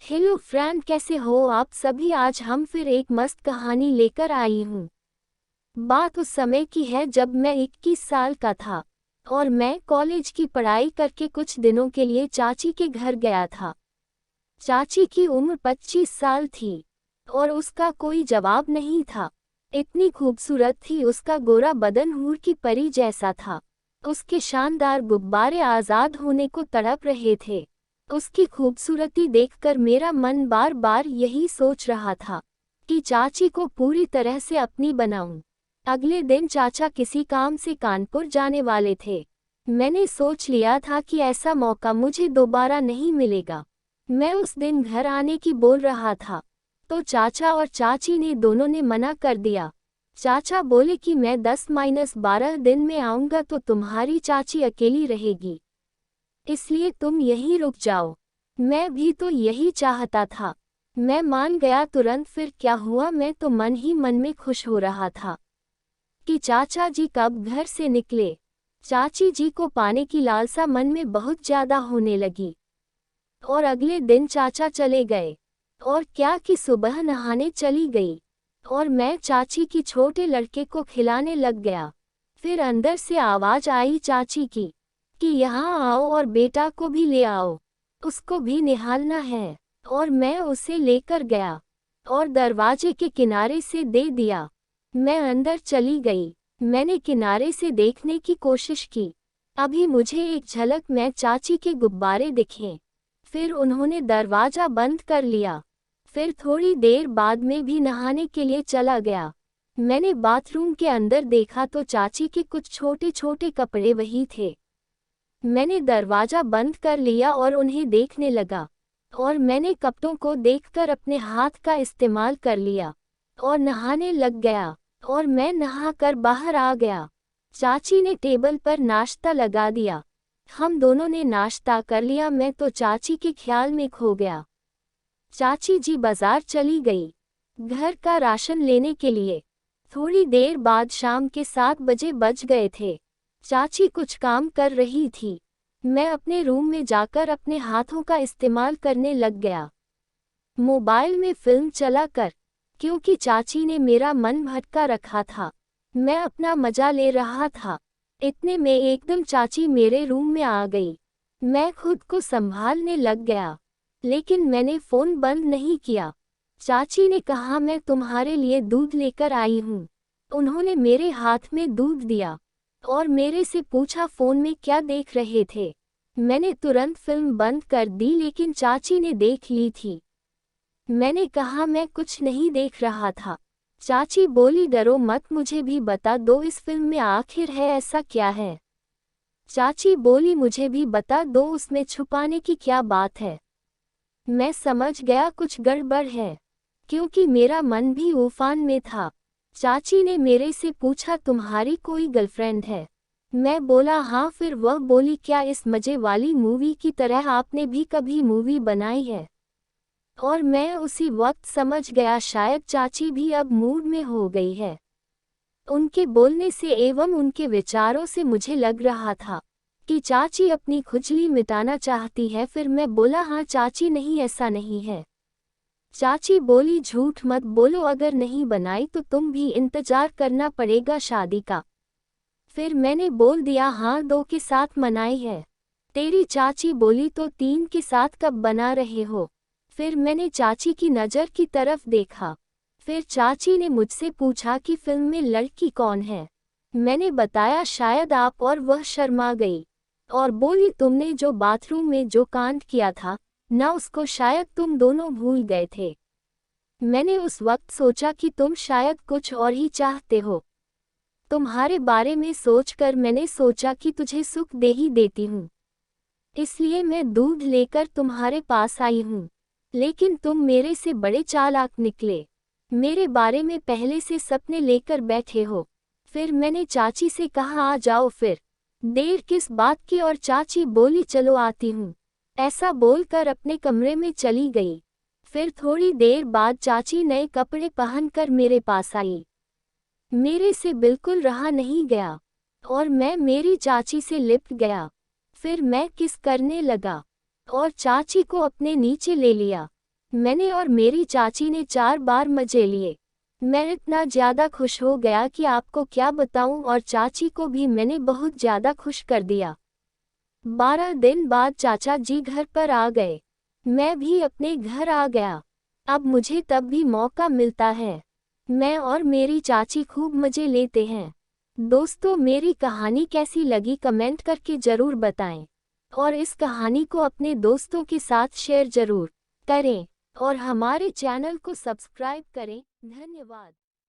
Hello friend, कैसे हो आप सभी। आज हम फिर एक मस्त कहानी लेकर आई हूँ। बात उस समय की है जब मैं 21 साल का था और मैं कॉलेज की पढ़ाई करके कुछ दिनों के लिए चाची के घर गया था। चाची की उम्र 25 साल थी और उसका कोई जवाब नहीं था। इतनी खूबसूरत थी, उसका गोरा बदन हूर की परी जैसा था। उसके शानदार गुब्बारे आज़ाद होने को तड़प रहे थे। उसकी खूबसूरती देखकर मेरा मन बार बार यही सोच रहा था कि चाची को पूरी तरह से अपनी बनाऊं। अगले दिन चाचा किसी काम से कानपुर जाने वाले थे। मैंने सोच लिया था कि ऐसा मौका मुझे दोबारा नहीं मिलेगा। मैं उस दिन घर आने की बोल रहा था तो चाचा और चाची ने दोनों ने मना कर दिया। चाचा बोले कि मैं 10-12 दिन में आऊँगा तो तुम्हारी चाची अकेली रहेगी, इसलिए तुम यहीं रुक जाओ। मैं भी तो यही चाहता था। मैं मान गया तुरंत। फिर क्या हुआ, मैं तो मन ही मन में खुश हो रहा था कि चाचा जी कब घर से निकले। चाची जी को पाने की लालसा मन में बहुत ज्यादा होने लगी और अगले दिन चाचा चले गए। और क्या कि सुबह नहाने चली गई और मैं चाची की छोटे लड़के को खिलाने लग गया। फिर अंदर से आवाज आई चाची की कि यहाँ आओ और बेटा को भी ले आओ, उसको भी निहालना है। और मैं उसे लेकर गया और दरवाजे के किनारे से दे दिया। मैं अंदर चली गई। मैंने किनारे से देखने की कोशिश की। अभी मुझे एक झलक में चाची के गुब्बारे दिखे। फिर उन्होंने दरवाजा बंद कर लिया। फिर थोड़ी देर बाद में भी नहाने के लिए चला गया। मैंने बाथरूम के अंदर देखा तो चाची के कुछ छोटे छोटे कपड़े वही थे। मैंने दरवाजा बंद कर लिया और उन्हें देखने लगा और मैंने कपड़ों को देखकर अपने हाथ का इस्तेमाल कर लिया और नहाने लग गया और मैं नहाकर बाहर आ गया। चाची ने टेबल पर नाश्ता लगा दिया। हम दोनों ने नाश्ता कर लिया। मैं तो चाची के ख्याल में खो गया। चाची जी बाजार चली गई घर का राशन लेने के लिए। थोड़ी देर बाद शाम के 7 बजे बज गए थे। चाची कुछ काम कर रही थी। मैं अपने रूम में जाकर अपने हाथों का इस्तेमाल करने लग गया, मोबाइल में फिल्म चलाकर, क्योंकि चाची ने मेरा मन भटका रखा था। मैं अपना मजा ले रहा था। इतने में एकदम चाची मेरे रूम में आ गई। मैं खुद को संभालने लग गया, लेकिन मैंने फ़ोन बंद नहीं किया। चाची ने कहा, मैं तुम्हारे लिए दूध लेकर आई हूँ। उन्होंने मेरे हाथ में दूध दिया और मेरे से पूछा, फ़ोन में क्या देख रहे थे। मैंने तुरंत फिल्म बंद कर दी, लेकिन चाची ने देख ली थी। मैंने कहा, मैं कुछ नहीं देख रहा था। चाची बोली, डरो मत, मुझे भी बता दो इस फिल्म में आखिर है ऐसा क्या है। चाची बोली, मुझे भी बता दो उसमें छुपाने की क्या बात है। मैं समझ गया कुछ गड़बड़ है, क्योंकि मेरा मन भी उफान में था। चाची ने मेरे से पूछा, तुम्हारी कोई गर्लफ्रेंड है। मैं बोला, हाँ। फिर वह बोली, क्या इस मजे वाली मूवी की तरह आपने भी कभी मूवी बनाई है। और मैं उसी वक्त समझ गया शायद चाची भी अब मूड में हो गई है। उनके बोलने से एवं उनके विचारों से मुझे लग रहा था कि चाची अपनी खुजली मिटाना चाहती है। फिर मैं बोला, हाँ चाची, नहीं ऐसा नहीं है। चाची बोली, झूठ मत बोलो, अगर नहीं बनाई तो तुम भी इंतजार करना पड़ेगा शादी का। फिर मैंने बोल दिया, हाँ 2 के साथ मनाई है। तेरी चाची बोली, तो 3 के साथ कब बना रहे हो। फिर मैंने चाची की नज़र की तरफ देखा। फिर चाची ने मुझसे पूछा कि फिल्म में लड़की कौन है। मैंने बताया, शायद आप। और वह शर्मा गई और बोली, तुमने जो बाथरूम में जो कांड किया था ना, उसको शायद तुम दोनों भूल गए थे। मैंने उस वक्त सोचा कि तुम शायद कुछ और ही चाहते हो। तुम्हारे बारे में सोचकर मैंने सोचा कि तुझे सुख दे ही देती हूँ, इसलिए मैं दूध लेकर तुम्हारे पास आई हूँ। लेकिन तुम मेरे से बड़े चालाक निकले, मेरे बारे में पहले से सपने लेकर बैठे हो। फिर मैंने चाची से कहा, आ जाओ। फिर देर किस बात की। और चाची बोली, चलो आती हूँ। ऐसा बोलकर अपने कमरे में चली गई। फिर थोड़ी देर बाद चाची नए कपड़े पहनकर मेरे पास आई। मेरे से बिल्कुल रहा नहीं गया और मैं मेरी चाची से लिपट गया। फिर मैं किस करने लगा और चाची को अपने नीचे ले लिया। मैंने और मेरी चाची ने 4 बार मजे लिए। मैं इतना ज़्यादा खुश हो गया कि आपको क्या बताऊं, और चाची को भी मैंने बहुत ज़्यादा खुश कर दिया। 12 दिन बाद चाचा जी घर पर आ गए। मैं भी अपने घर आ गया। अब मुझे तब भी मौका मिलता है। मैं और मेरी चाची खूब मजे लेते हैं। दोस्तों, मेरी कहानी कैसी लगी कमेंट करके ज़रूर बताएं। और इस कहानी को अपने दोस्तों के साथ शेयर ज़रूर करें। और हमारे चैनल को सब्सक्राइब करें। धन्यवाद।